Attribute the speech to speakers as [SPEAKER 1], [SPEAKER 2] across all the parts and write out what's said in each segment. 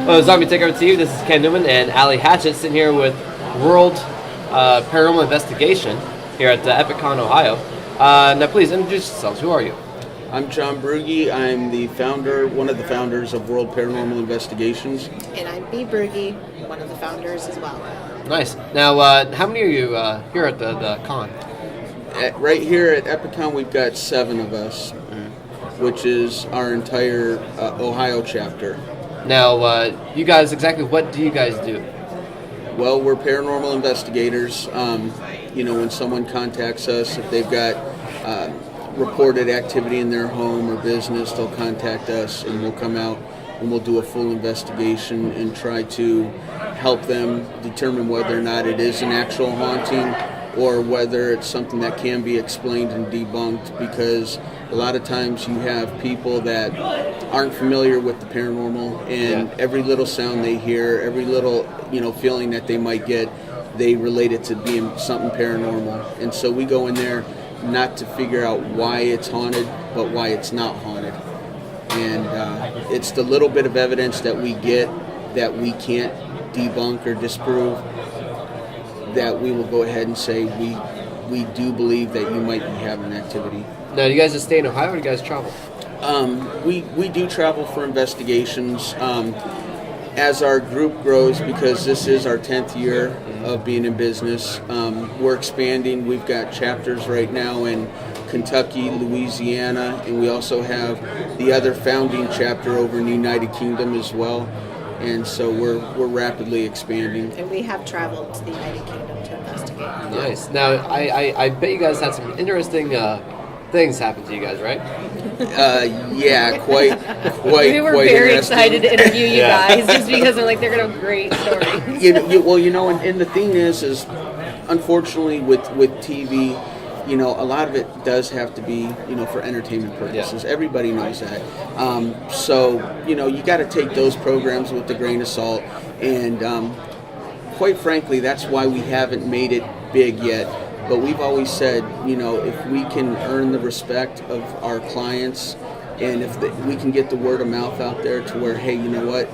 [SPEAKER 1] Well, Zombie Takeover to you. This is Ken Newman and Allie Hatchett sitting here with World Paranormal Investigation here at Epicon, Ohio. Now, please introduce yourselves. Who are you?
[SPEAKER 2] I'm John Brugge. I'm the founder, one of the founders of World Paranormal Investigations.
[SPEAKER 3] And I'm Bea Brugge, one of the founders as well.
[SPEAKER 1] Nice. Now, how many are you here at the con?
[SPEAKER 2] Right here at Epicon, we've got 7 of us, which is our entire Ohio chapter.
[SPEAKER 1] Now, you guys, exactly what do you guys do?
[SPEAKER 2] Well, we're paranormal investigators. When someone contacts us, if they've got reported activity in their home or business, they'll contact us and we'll come out and we'll do a full investigation and try to help them determine whether or not it is an actual haunting or whether it's something that can be explained and debunked, because a lot of times you have people that aren't familiar with the paranormal, and every little sound they hear, every little feeling that they might get, they relate it to being something paranormal. And so we go in there not to figure out why it's haunted, but why it's not haunted. And it's the little bit of evidence that we get that we can't debunk or disprove that we will go ahead and say we do believe that you might be having activity.
[SPEAKER 1] Now, do you guys just stay in Ohio or do you guys travel?
[SPEAKER 2] We do travel for investigations. As our group grows, because this is our 10th year of being in business, we're expanding. We've got chapters right now in Kentucky, Louisiana, and we also have the other founding chapter over in the United Kingdom as well. And so we're rapidly expanding.
[SPEAKER 3] And we have traveled to the United Kingdom to investigate.
[SPEAKER 1] Nice. Now, I bet you guys had some interesting things happen to you guys, right?
[SPEAKER 2] Yeah, quite.
[SPEAKER 3] We were very excited to interview you guys just because they're gonna have great stories.
[SPEAKER 2] And the thing is unfortunately with TV, a lot of it does have to be, for entertainment purposes. Yeah. Everybody knows that. So you got to take those programs with a grain of salt. And quite frankly, that's why we haven't made it big yet. But we've always said, if we can earn the respect of our clients, and if we can get the word of mouth out there to where, hey, you know what?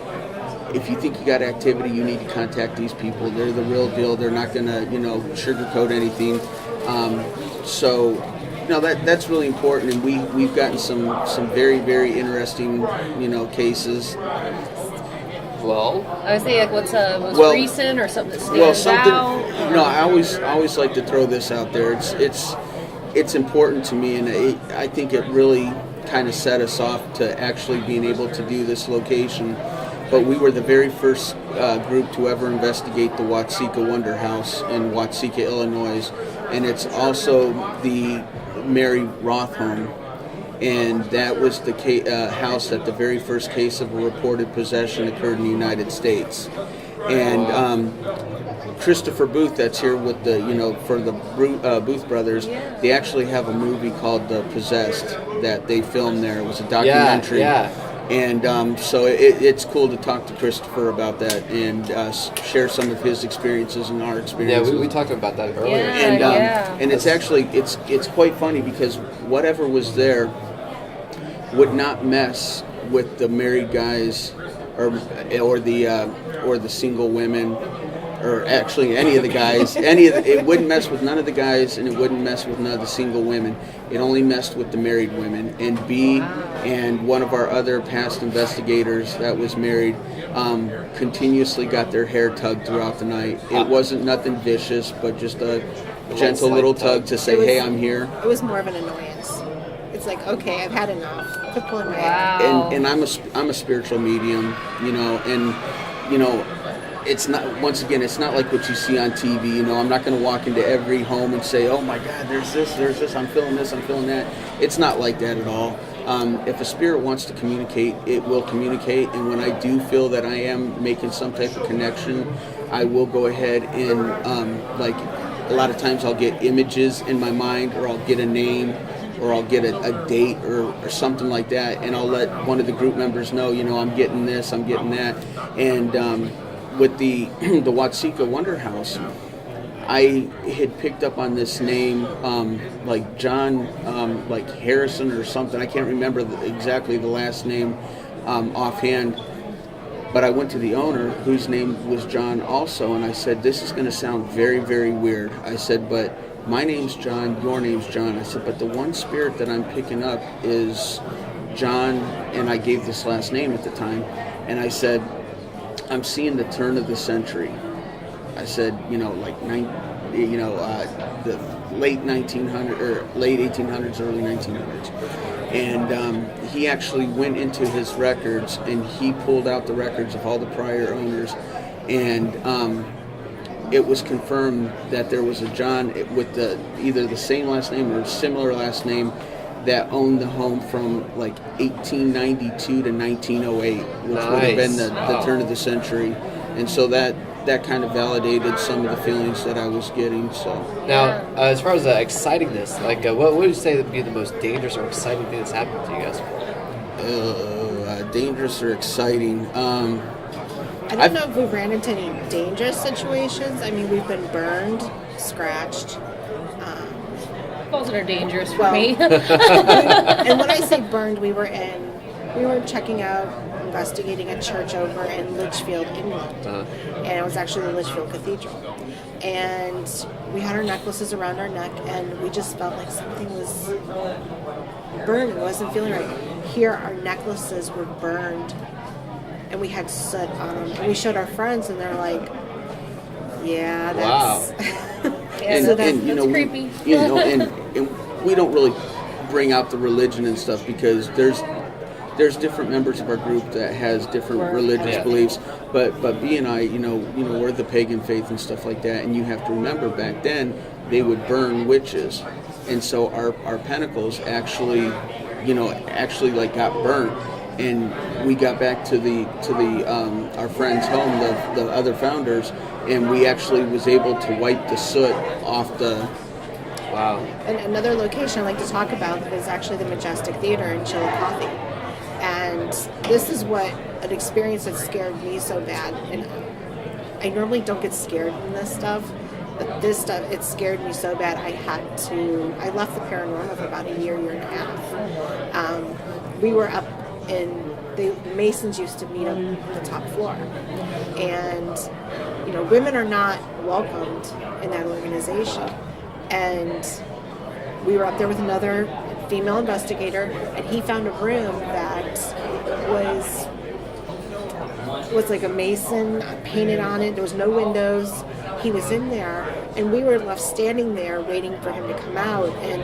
[SPEAKER 2] If you think you got activity, you need to contact these people. They're the real deal. They're not going to, sugarcoat anything. So that's really important, and we've gotten some very, very interesting cases.
[SPEAKER 4] Well, I was saying, what's most recent or something that stands out?
[SPEAKER 2] I always like to throw this out there. It's important to me, and I think it really kind of set us off to actually being able to do this location. But we were the very first group to ever investigate the Watsika Wonder House in Watsika, Illinois, and it's also the Mary Roth home, and that was the house that the very first case of a reported possession occurred in the United States. And Christopher Booth, that's here with the for the Booth brothers, they actually have a movie called Possessed that they filmed there. It was a documentary.
[SPEAKER 1] Yeah.
[SPEAKER 2] And so it's cool to talk to Christopher about that and share some of his experiences and our experiences.
[SPEAKER 1] Yeah, we talked about that earlier.
[SPEAKER 2] And it's actually it's quite funny because whatever was there would not mess with the married guys or the single women, or actually any of the guys. It wouldn't mess with none of the guys, and it wouldn't mess with none of the single women. It only messed with the married women. And Bea and one of our other past investigators that was married continuously got their hair tugged throughout the night. It wasn't nothing vicious, but just a gentle little tug to say, hey, I'm here.
[SPEAKER 3] It was more of an annoyance. It's like, okay, I've had enough. Quit pulling my
[SPEAKER 4] hair.
[SPEAKER 2] And I'm a spiritual medium, it's not, once again, it's not like what you see on TV. I'm not going to walk into every home and say, oh my God, there's this, I'm feeling this, I'm feeling that. It's not like that at all. If a spirit wants to communicate, it will communicate. And when I do feel that I am making some type of connection, I will go ahead and, a lot of times I'll get images in my mind, or I'll get a name, or I'll get a date or something like that. And I'll let one of the group members know, I'm getting this, I'm getting that. And, with the Watsika Wonder House, I had picked up on this name, like John, like Harrison or something. I can't remember exactly the last name offhand. But I went to the owner, whose name was John also, and I said, this is going to sound very, very weird. I said, but my name's John, your name's John. I said, but the one spirit that I'm picking up is John, and I gave this last name at the time. And I said, I'm seeing the turn of the century. I said, like the late 1900s, or late 1800s, early 1900s. And he actually went into his records and he pulled out the records of all the prior owners, and it was confirmed that there was a John with either the same last name or a similar last name that owned the home from like 1892 to 1908, which would have been the turn of the century. And so that kind of validated some of the feelings that I was getting. So
[SPEAKER 1] now, as far as excitingness, like what would you say would be the most dangerous or exciting thing that's happened to you guys?
[SPEAKER 2] Dangerous or exciting?
[SPEAKER 5] I don't know if we ran into any dangerous situations. I mean, we've been burned, scratched.
[SPEAKER 4] Those are dangerous for me.
[SPEAKER 5] And when I say burned, we were checking out, investigating a church over in Litchfield, England. And it was actually the Litchfield Cathedral. And we had our necklaces around our neck, and we just felt like something was burned. It wasn't feeling right. Here, our necklaces were burned, and we had soot on them. And we showed our friends, and they're like, yeah, that's...
[SPEAKER 1] Wow.
[SPEAKER 2] And
[SPEAKER 4] creepy.
[SPEAKER 2] And we don't really bring out the religion and stuff because there's different members of our group that has different religious beliefs, but Bea and I, we're the pagan faith and stuff like that, and you have to remember back then they would burn witches, and so our pentacles actually like got burnt, and we got back to the our friend's home, the other founders, and we actually was able to wipe the soot off the.
[SPEAKER 1] Wow.
[SPEAKER 5] And another location I like to talk about is actually the Majestic Theater in Chillicothe. And this is an experience that scared me so bad. And I normally don't get scared in this stuff, but this stuff, it scared me so bad I left the paranormal for about a year and a half. We were up the Masons used to meet on the top floor. And, women are not welcomed in that organization. And we were up there with another female investigator, and he found a room that was like a mason painted on it. There was no windows. He was in there, and we were left standing there waiting for him to come out, and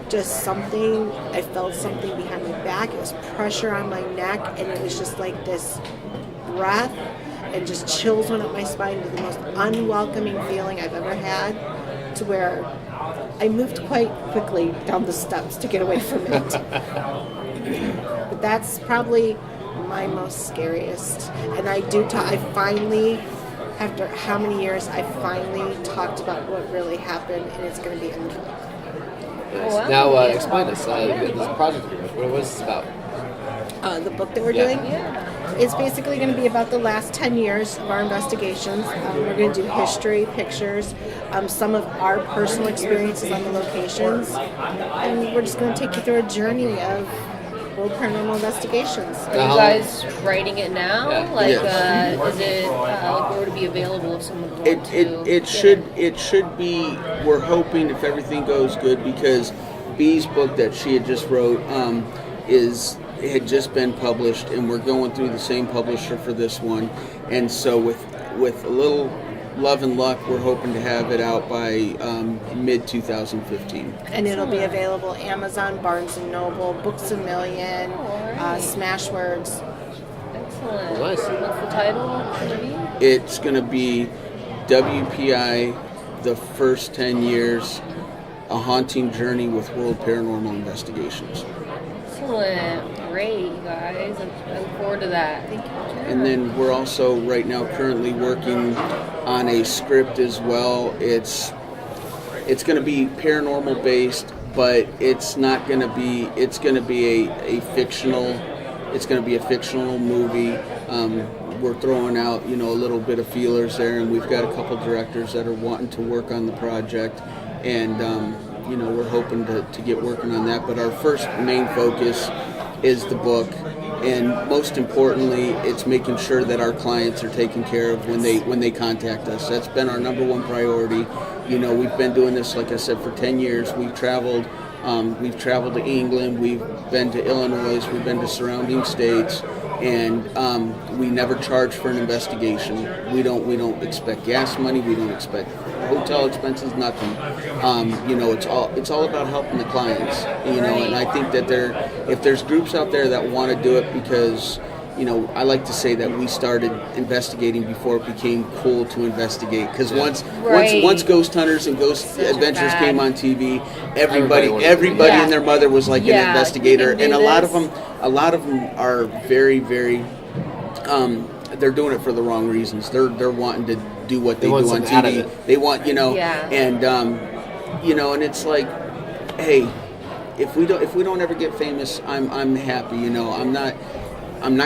[SPEAKER 5] just I felt something behind my back. It was pressure on my neck, and it was just like this breath, and just chills went up my spine. It was the most unwelcoming feeling I've ever had, to where I moved quite quickly down the steps to get away from it. But that's probably my most scariest. And I finally, after how many years, I finally talked about what really happened, and it's going to be in the book.
[SPEAKER 1] Nice. Wow. Now, explain this. This project, what was this about?
[SPEAKER 5] The book that we're doing? Yeah. It's basically going to be about the last 10 years of our investigations. We're going to do history, pictures, some of our personal experiences on the locations, and we're just going to take you through a journey of World Paranormal Investigations.
[SPEAKER 4] Are you guys writing it now? Yeah. Is it going to be available if someone wants to?
[SPEAKER 2] It should be. We're hoping, if everything goes good, because Bea's book that she had just wrote had just been published, and we're going through the same publisher for this one, and so with a little love and luck, we're hoping to have it out by mid 2015.
[SPEAKER 5] And it'll be available Amazon, Barnes & Noble, Books A Million, Smashwords.
[SPEAKER 4] Excellent.
[SPEAKER 1] Nice.
[SPEAKER 4] What's the title going to be?
[SPEAKER 2] It's going to be WPI, The First 10 Years, A Haunting Journey with World Paranormal Investigations.
[SPEAKER 4] Excellent. Great, you guys. I look forward to that. Thank you.
[SPEAKER 2] And then we're also right now currently working on a script as well. It's going to be paranormal based, but it's not going to be. It's going to be a fictional. It's going to be a fictional movie. We're throwing out a little bit of feelers there, and we've got a couple directors that are wanting to work on the project, and we're hoping to get working on that. But our first main focus is the book, and most importantly, it's making sure that our clients are taken care of when they contact us. That's been our number one priority. You know, we've been doing this, like I said, for 10 years. We've traveled to England, we've been to Illinois, we've been to surrounding states, and we never charge for an investigation. We don't expect gas money. We don't expect hotel expenses. Nothing. You know, it's all about helping the clients. You know, and I think that if there's groups out there that want to do it because, you know, I like to say that we started investigating before it became cool to investigate. Because once Ghost Hunters and Ghost Adventures came on TV, everybody and their mother was like an investigator, and a lot of them are very, very. They're doing it for the wrong reasons. They're wanting to do what they do on TV. They want, you know, and you know, and it's like, hey, if we don't ever get famous, I'm happy. You know, I'm not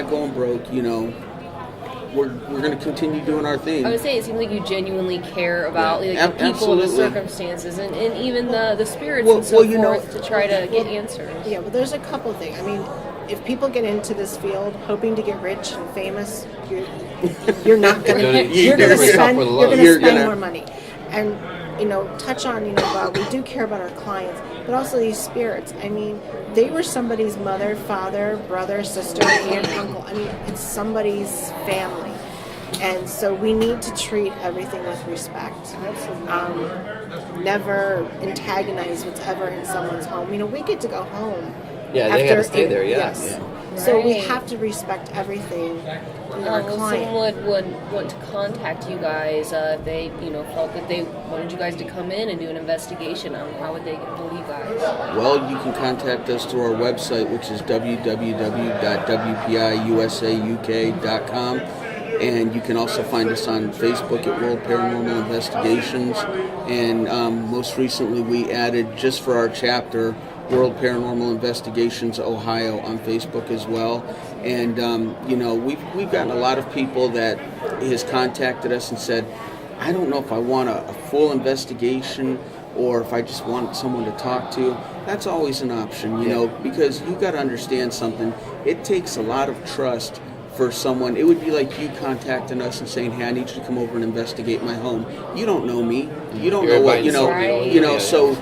[SPEAKER 2] going broke, you know. We're going to continue doing our thing.
[SPEAKER 4] I would say it seems like you genuinely care about the people and the circumstances and even the spirits and so forth to try to get answers.
[SPEAKER 5] Yeah, well, there's a couple things. I mean, if people get into this field hoping to get rich and famous, you're not going to you're going to spend more money. And you know, touch on, you know, we do care about our clients, but also these spirits. I mean, they were somebody's mother, father, brother, sister, aunt, uncle. I mean, it's somebody's family. And so we need to treat everything with respect. Never antagonize what's ever in someone's home. You know, we get to go home.
[SPEAKER 1] Yeah, they have to stay there,
[SPEAKER 5] Yes.
[SPEAKER 1] Yeah.
[SPEAKER 5] So we have to respect everything in our client.
[SPEAKER 4] Someone would want to contact you guys if they, you know, felt that they wanted you guys to come in and do an investigation. How would they get a hold of you guys?
[SPEAKER 2] Well, you can contact us through our website, which is www.wpiusauk.com. And you can also find us on Facebook at World Paranormal Investigations. And most recently we added, just for our chapter, World Paranormal Investigations Ohio on Facebook as well. And you know, we've gotten a lot of people that has contacted us and said, I don't know if I want a full investigation or if I just want someone to talk to. That's always an option, you know, because you got to understand something. It takes a lot of trust for someone. It would be like you contacting us and saying, hey, I need you to come over and investigate my home. You don't know me. You don't know what, you know, so,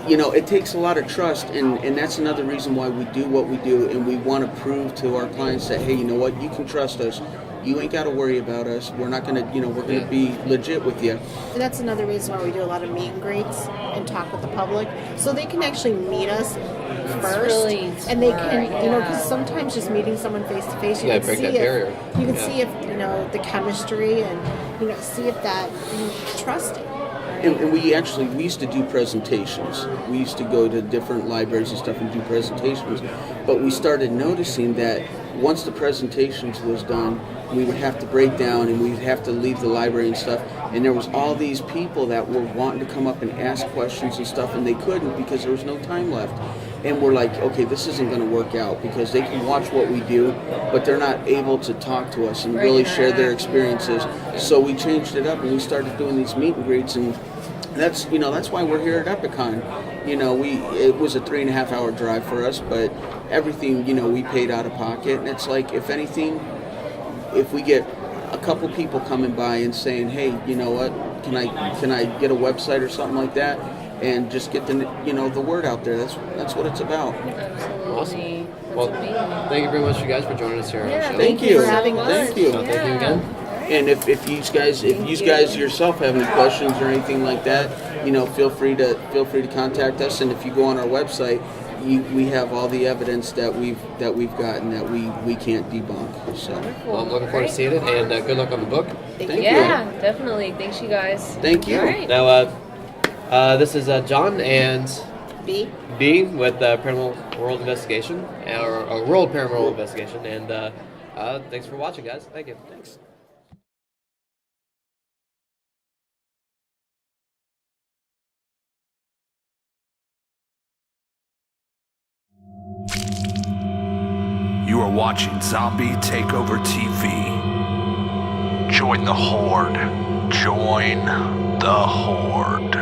[SPEAKER 2] you know, it takes a lot of trust, and that's another reason why we do what we do, and we want to prove to our clients that, hey, you know what, you can trust us. You ain't got to worry about us. We're not going to, you know, we're going to be legit with you.
[SPEAKER 5] And that's another reason why we do a lot of meet and greets and talk with the public, so they can actually meet us first, and they can, you know, because sometimes just meeting someone face to face, you can see if you know the chemistry, and you know, see if that you trust it.
[SPEAKER 2] And we used to do presentations. We used to go to different libraries and stuff and do presentations. But we started noticing that once the presentations was done, we would have to break down and we'd have to leave the library and stuff. And there was all these people that were wanting to come up and ask questions and stuff, and they couldn't because there was no time left. And we're like, okay, this isn't going to work out because they can watch what we do, but they're not able to talk to us and really share their experiences. So we changed it up and we started doing these meet and greets, and that's, you know, that's why we're here at Epicon. You know, it was a 3.5 hour drive for us, but everything, you know, we paid out of pocket. And it's like, if anything, if we get a couple people coming by and saying, hey, you know what, can I get a website or something like that, and just get the, you know, the word out there. That's what it's about.
[SPEAKER 4] Absolutely.
[SPEAKER 1] Awesome. Well, thank you very much, you guys, for joining us here on the show.
[SPEAKER 2] Thank you
[SPEAKER 5] for having us.
[SPEAKER 2] Thank you.
[SPEAKER 1] Thank you again.
[SPEAKER 2] And if you guys yourself have any questions or anything like that, you know, feel free to contact us. And if you go on our website, we have all the evidence that we've gotten that we can't debunk. So,
[SPEAKER 1] well, I'm looking forward to seeing it, and good luck on the book.
[SPEAKER 2] Thank you.
[SPEAKER 4] Yeah, definitely. Thanks, you guys.
[SPEAKER 2] Thank you.
[SPEAKER 4] All right.
[SPEAKER 1] Now, this is John and
[SPEAKER 5] Bea
[SPEAKER 1] with Paranormal World Investigation, or World Paranormal Investigation, and thanks for watching, guys. Thank you.
[SPEAKER 2] Thanks.
[SPEAKER 6] You are watching Zombie Takeover TV. Join the Horde. Join the Horde.